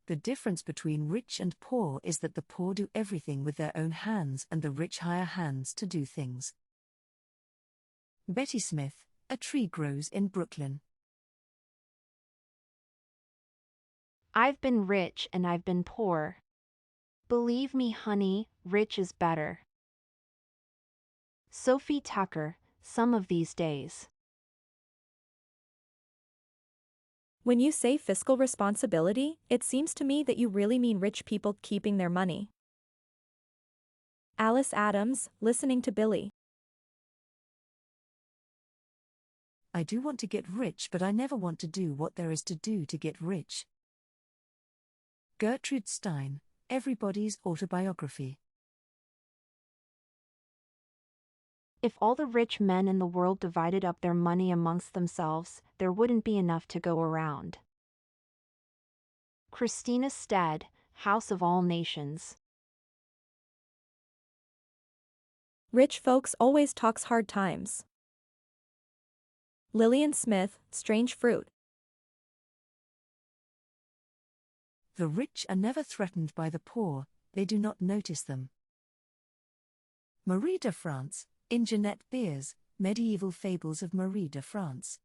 The difference between rich and poor is that the poor do everything with their own hands and the rich hire hands to do things. Betty Smith, a tree grows in Brooklyn. I've been rich and I've been poor. Believe me, honey, rich is better. Sophie Tucker, Some of These Days. When you say fiscal responsibility, it seems to me that you really mean rich people keeping their money. Alice Adams, Listening to Billy. I do want to get rich, but I never want to do what there is to do to get rich. Gertrude Stein, Everybody's Autobiography. If all the rich men in the world divided up their money amongst themselves, there wouldn't be enough to go around. Christina Stead, House of All Nations. Rich folks always talks hard times. Lillian Smith, Strange Fruit. The rich are never threatened by the poor, they do not notice them. Marie de France, in Jeanette Beers, Medieval Fables of Marie de France.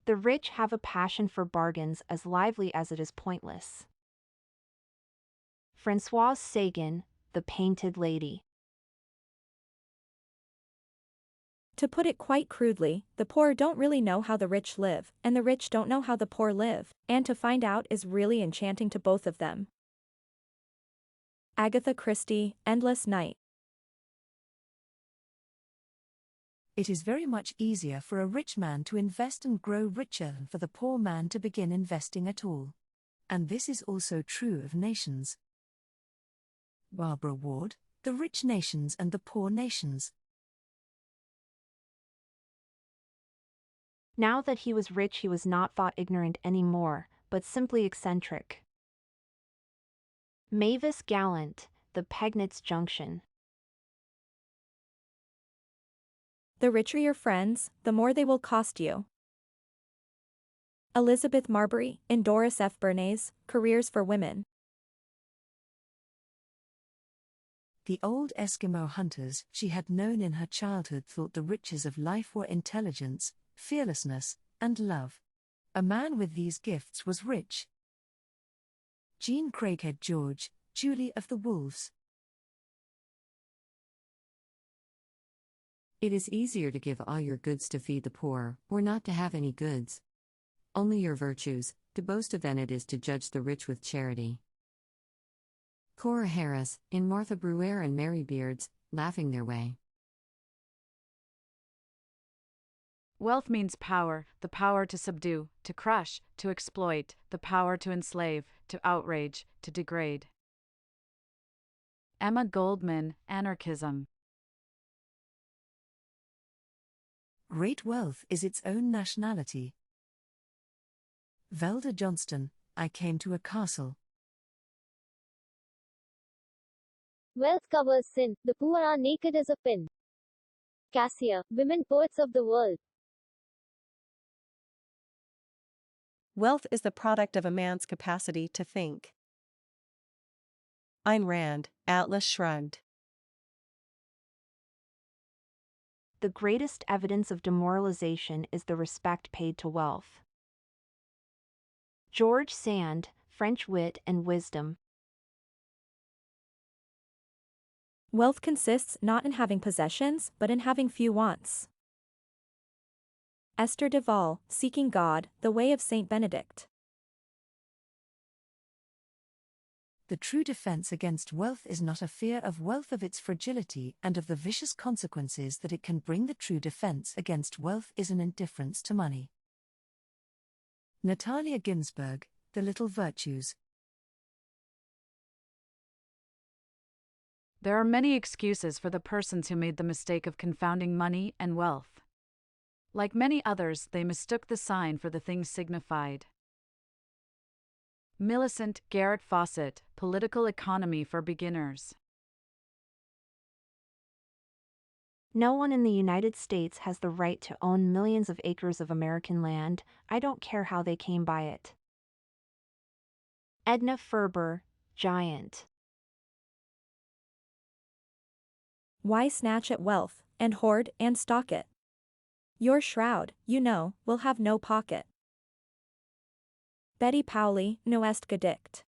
The rich have a passion for bargains as lively as it is pointless. Françoise Sagan, The Painted Lady. To put it quite crudely, the poor don't really know how the rich live, and the rich don't know how the poor live, and to find out is really enchanting to both of them. Agatha Christie, Endless Night. It is very much easier for a rich man to invest and grow richer than for the poor man to begin investing at all. And this is also true of nations. Barbara Ward, The Rich Nations and the Poor Nations. Now that he was rich, he was not thought ignorant anymore, but simply eccentric. Mavis Gallant, The Pegnitz Junction. The richer your friends, the more they will cost you. Elizabeth Marbury, in Doris F. Bernays, Careers for Women. The old Eskimo hunters she had known in her childhood thought the riches of life were intelligence, fearlessness, and love. A man with these gifts was rich. Jean Craighead George, Julie of the Wolves. It is easier to give all your goods to feed the poor, or not to have any goods. Only your virtues, to boast of, than it is to judge the rich with charity. Cora Harris, in Martha Bruere and Mary Beards, Laughing Their Way. Wealth means power, the power to subdue, to crush, to exploit, the power to enslave, to outrage, to degrade. Emma Goldman, Anarchism. Great wealth is its own nationality. Velda Johnston, I Came to a Castle. Wealth covers sin, the poor are naked as a pin. Cassia, Women Poets of the World. Wealth is the product of a man's capacity to think. Ayn Rand, Atlas Shrugged. The greatest evidence of demoralization is the respect paid to wealth. George Sand, French Wit and Wisdom. Wealth consists not in having possessions, but in having few wants. Esther Duvall, Seeking God, The Way of Saint Benedict. The true defense against wealth is not a fear of wealth, of its fragility and of the vicious consequences that it can bring. The true defense against wealth is an indifference to money. Natalia Ginsburg, The Little Virtues. There are many excuses for the persons who made the mistake of confounding money and wealth. Like many others, they mistook the sign for the thing signified. Millicent Garrett Fawcett, Political Economy for Beginners. No one in the United States has the right to own millions of acres of American land. I don't care how they came by it. Edna Ferber, Giant. Why snatch at wealth, and hoard and stock it? Your shroud, you know, will have no pocket. Betty Pauli, Noest Gedicht.